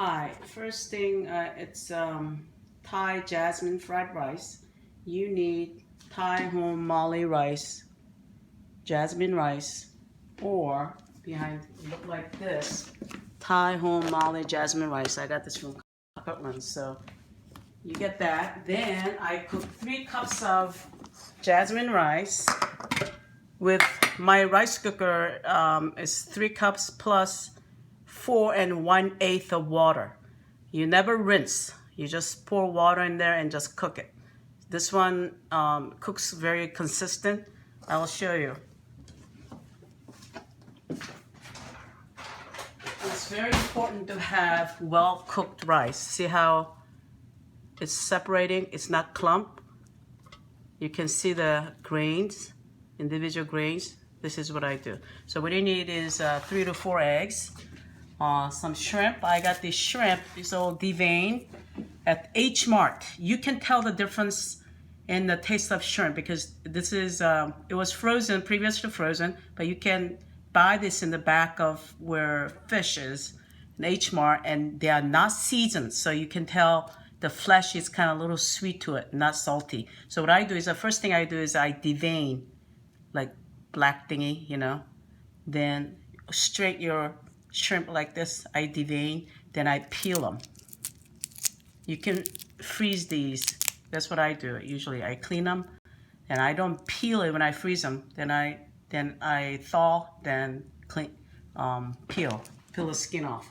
Hi, first thing, it's Thai jasmine fried rice. You need Thai home Mali rice, jasmine rice, or behind, look like this, Thai home Mali jasmine rice. I got this from Kirtland, so you get that. Then I cook 3 cups of jasmine rice with my rice cooker. Is 3 cups plus 4 1/8 of water. You never rinse. You just pour water in there and just cook it. This one cooks very consistent. I'll show you. It's very important to have well-cooked rice. See how it's separating? It's not clump. You can see the grains, individual grains. This is what I do. So what you need is 3 to 4 eggs. Some shrimp. I got this shrimp. It's all deveined at H Mart. You can tell the difference in the taste of shrimp because this is it was frozen, previously frozen, but you can buy this in the back of where fish is in H Mart, and they are not seasoned, so you can tell the flesh is kind of a little sweet to it, not salty. So what I do is the first thing I do is I devein, like black thingy, you know. Then straight your shrimp like this, I devein, then I peel them. You can freeze these. That's what I do. Usually I clean them and I don't peel it when I freeze them. Then I thaw, then clean, peel the skin off.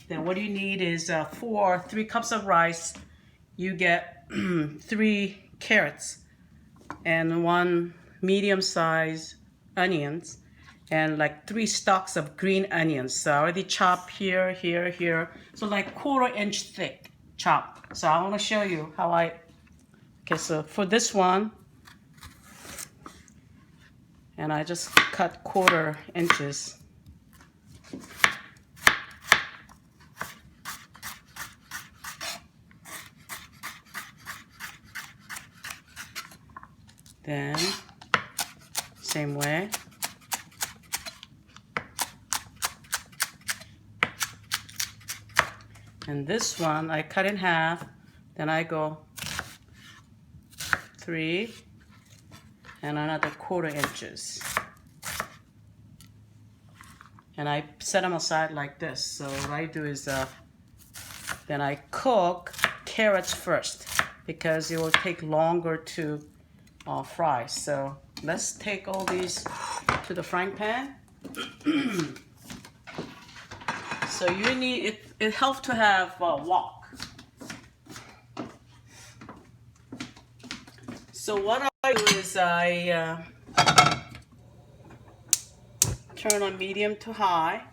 Then what you need is 3 cups of rice. You get 3 carrots and 1 medium-sized onions, and like 3 stalks of green onions. So I already chopped here, here, here. So like 1/4 inch thick chop. So I want to show you how okay, so for this one, and I just cut 1/4 inches. Then, same way. And this one, I cut in half, then I go 3 and another 1/4 inches. And I set them aside like this. So what I do is, then I cook carrots first because it will take longer to fry. So let's take all these to the frying pan. So you need, it helps to have wok. So what I do is I turn on medium to high.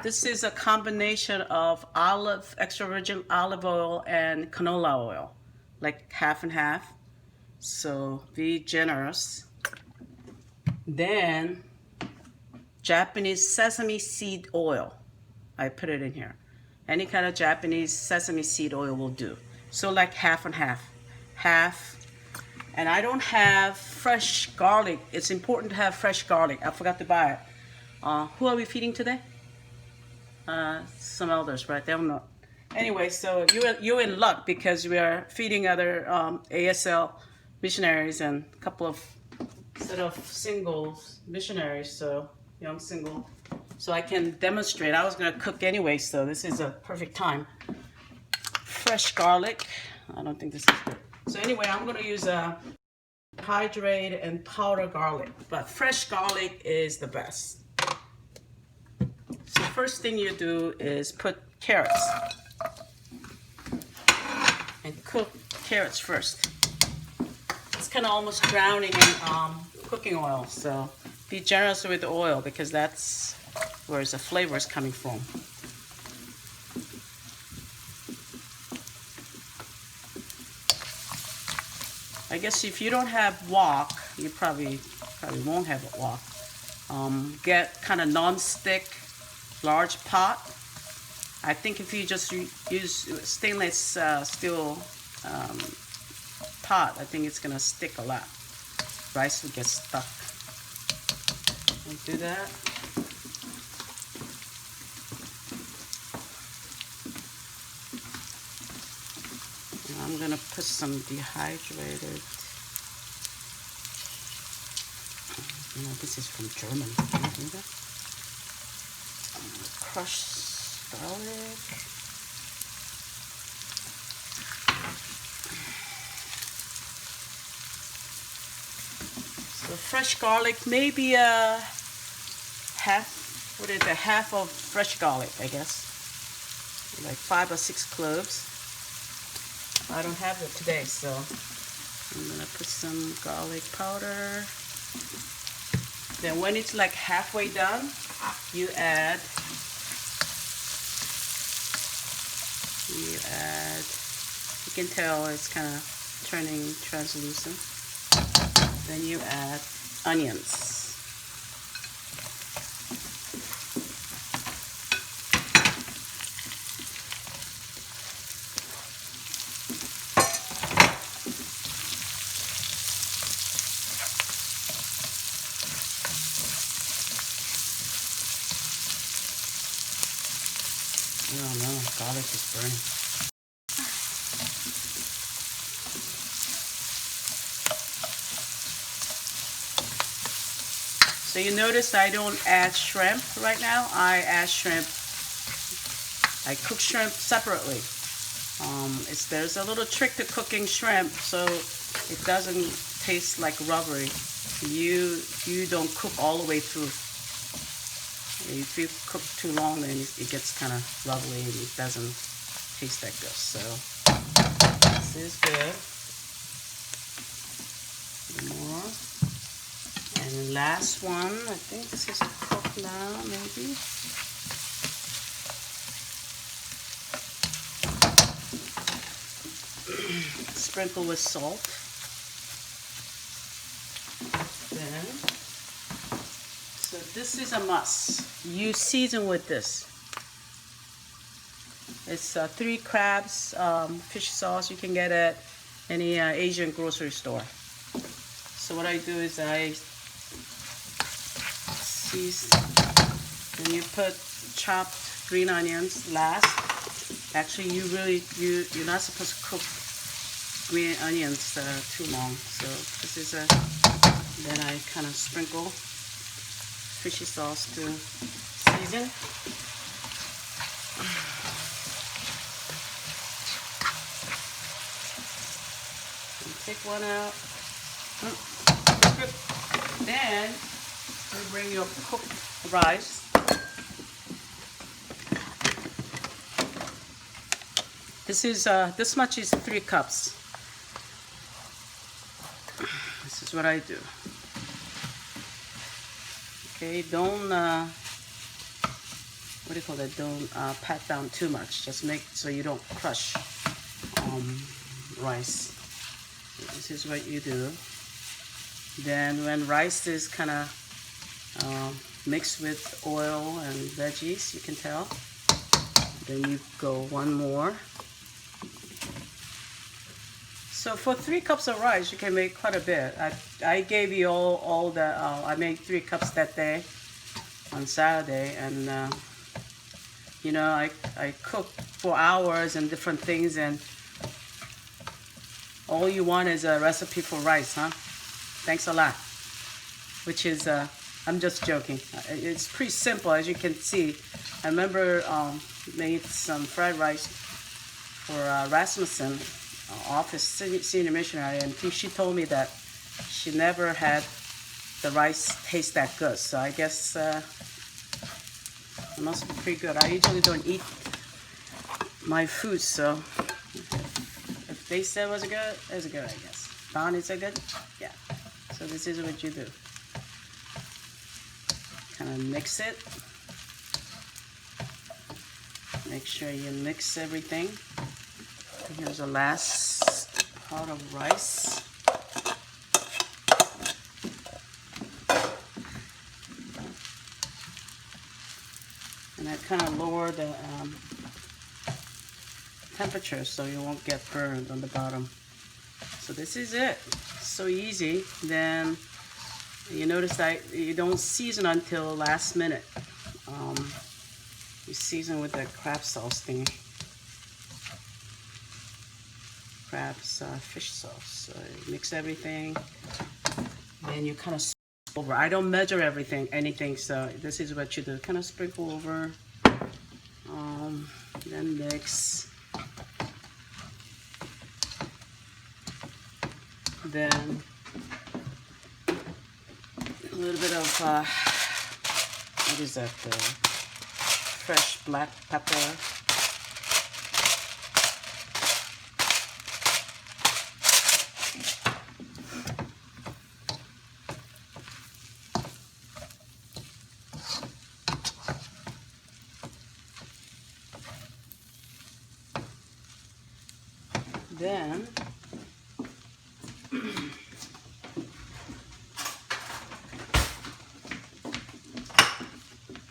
This is a combination of extra virgin olive oil and canola oil, like half and half. So be generous. Then Japanese sesame seed oil. I put it in here. Any kind of Japanese sesame seed oil will do. So like half and half. Half. And I don't have fresh garlic. It's important to have fresh garlic. I forgot to buy it. Who are we feeding today? Some elders, right? They don't know. Anyway, so you're in luck because we are feeding other ASL missionaries and a couple of set of singles missionaries, so young single. So I can demonstrate. I was going to cook anyway, so this is a perfect time. Fresh garlic. I don't think this is good. So anyway, I'm going to use hydrated and powder garlic, but fresh garlic is the best. So first thing you do is put carrots and cook carrots first. It's kind of almost drowning in cooking oil, so be generous with the oil because that's where the flavor is coming from. I guess if you don't have wok, you probably won't have a wok. Get kind of non-stick large pot. I think if you just use stainless steel pot, I think it's gonna stick a lot. Rice will get stuck. Don't do that. I'm gonna put some dehydrated. You know, this is from Germany. Can you do that? Crushed garlic. So fresh garlic, maybe a half. What is it? Half of fresh garlic, I guess. Like 5 or 6 cloves. I don't have it today, so I'm gonna put some garlic powder. Then when it's like halfway done, you add, you can tell it's kind of turning translucent. Then you add onions. Oh no, garlic is burning. So you notice I don't add shrimp right now. I add shrimp, I cook shrimp separately. There's a little trick to cooking shrimp so it doesn't taste like rubbery. You don't cook all the way through. If you cook too long, then it gets kind of rubbery and it doesn't taste that good. So this is good. More. And the last one, I think this is cooked now, maybe. Sprinkle with salt. Then, so this is a must. You season with this. It's 3 crabs fish sauce. You can get at any Asian grocery store. So what I do is I season. Then you put chopped green onions last. Actually, you're not supposed to cook green onions too long. So this is then I kind of sprinkle fishy sauce to season. And take one out. Then you bring your cooked rice. This much is 3 cups. This is what I do. Okay, don't what do you call that? Don't pat down too much. Just make so you don't crush rice. This is what you do. Then when rice is kind of mixed with oil and veggies, you can tell. Then you go one more. So for 3 cups of rice, you can make quite a bit. I gave you all the, I made 3 cups that day on Saturday, and you know, I cooked for hours and different things, and all you want is a recipe for rice, huh? Thanks a lot. Which is, I'm just joking. It's pretty simple, as you can see. I remember made some fried rice for Rasmussen, office senior missionary, and she told me that she never had the rice taste that good. So I guess it must be pretty good. I usually don't eat my food, so if they said it was good, it's good, I guess. Don, is it good? Yeah. So this is what you do. Kind of mix it. Make sure you mix everything. Here's the last pot of rice. And I kind of lower the temperature so you won't get burned on the bottom. So this is it. So easy. Then you notice that you don't season until last minute. You season with the crab sauce thing. crab fish sauce. So you mix everything, and you kind of over. I don't measure anything. So this is what you do. Kind of sprinkle over, then mix. Then a little bit of what is that? Fresh black pepper. Then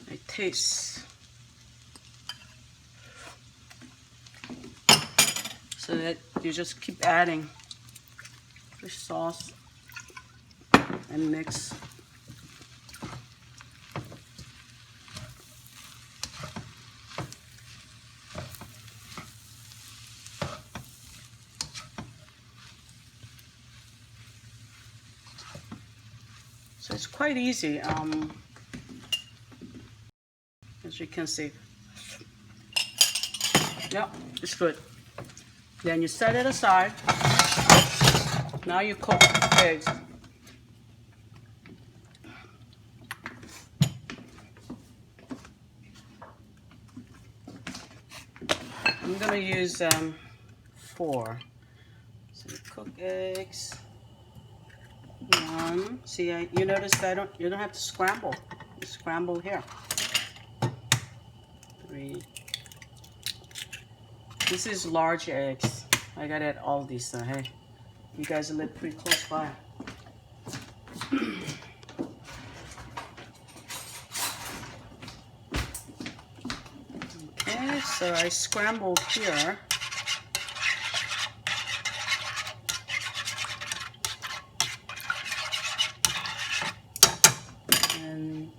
I taste. So that you just keep adding fish sauce and mix. So it's quite easy, as you can see. Yep, it's good. Then you set it aside. Now you cook eggs. I'm gonna use 4. So you cook eggs. 1. See, you notice that you don't have to scramble. You scramble here. 3. This is large eggs. I got it at Aldi, so hey, you guys live pretty close by. Okay, so I scrambled here. And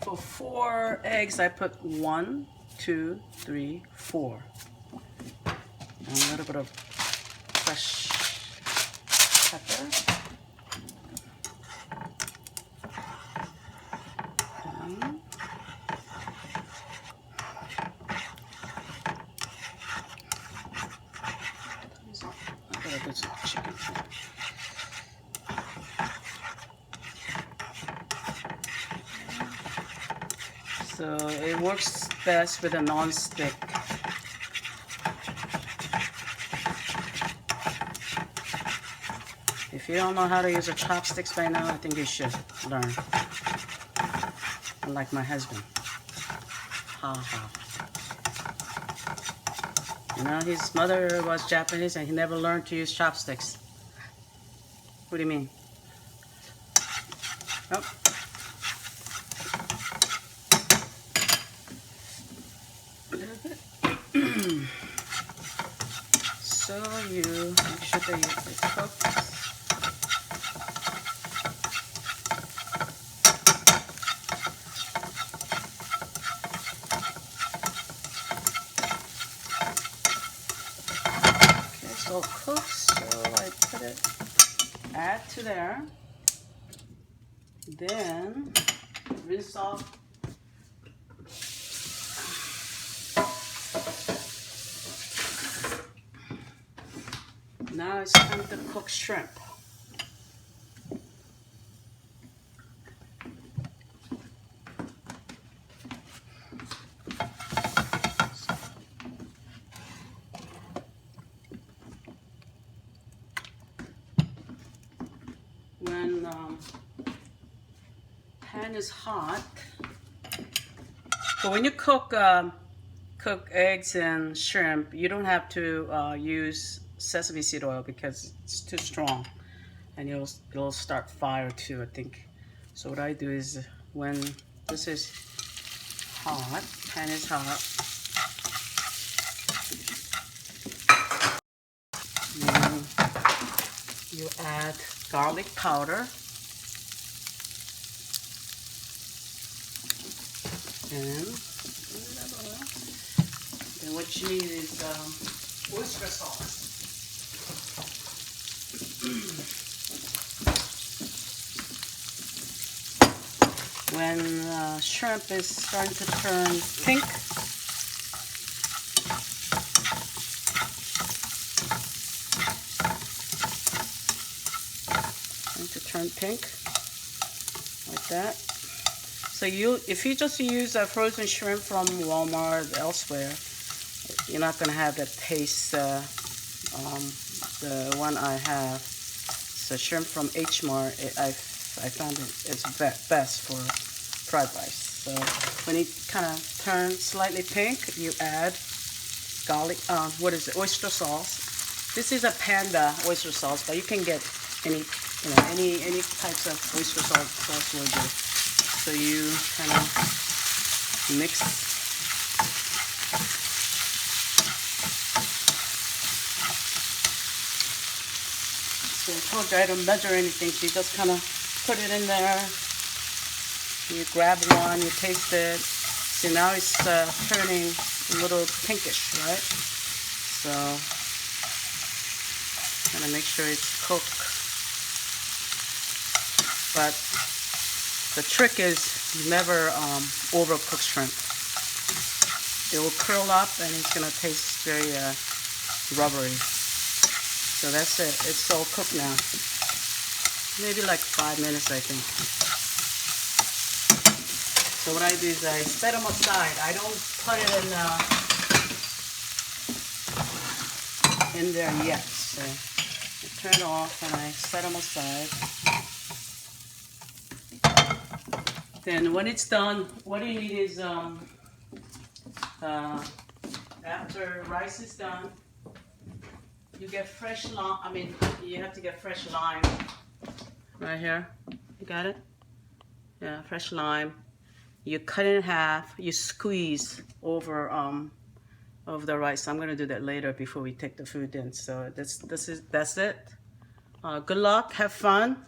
for 4 eggs, I put 1, 2, 3, 4. And a little bit of fresh pepper. I gotta put some chicken. So it works best with a non-stick. If you don't know how to use a chopsticks by now, I think you should learn. Unlike my husband. Ha ha. You know, his mother was Japanese and he never learned to use chopsticks. What do you mean? Oh. So you make sure that it's cooked. Okay, so cooked. So I put it, add to there. Then rinse off. Now it's time to cook shrimp. When pan is hot, but when you cook eggs and shrimp, you don't have to use sesame seed oil because it's too strong and it'll start fire too, I think. So what I do is when this is hot, pan is hot, you add garlic powder and then what you need is oyster sauce. When shrimp is starting to turn pink, like that. So if you just use a frozen shrimp from Walmart elsewhere, you're not gonna have that taste. The one I have, so shrimp from H Mart. I found it's best for fried rice. So when it kind of turns slightly pink, you add garlic. What is it? Oyster sauce. This is a Panda oyster sauce, but you can get any types of oyster sauce will do. So you kind of mix. So I told you I don't measure anything, so you just kind of put it in there. You grab one, you taste it. See, now it's turning a little pinkish, right? So kind of make sure it's cooked. But the trick is never overcook shrimp. It will curl up and it's gonna taste very rubbery. So that's it. It's all cooked now. Maybe like 5 minutes, I think. So what I do is I set them aside. I don't put it in there yet. So I turn it off and I set them aside. Then when it's done, what you need is after rice is done, you get fresh lime. I mean, you have to get fresh lime. Right here, you got it? Yeah, fresh lime. You cut it in half. You squeeze over the rice. I'm gonna do that later before we take the food in. So that's it. Good luck. Have fun.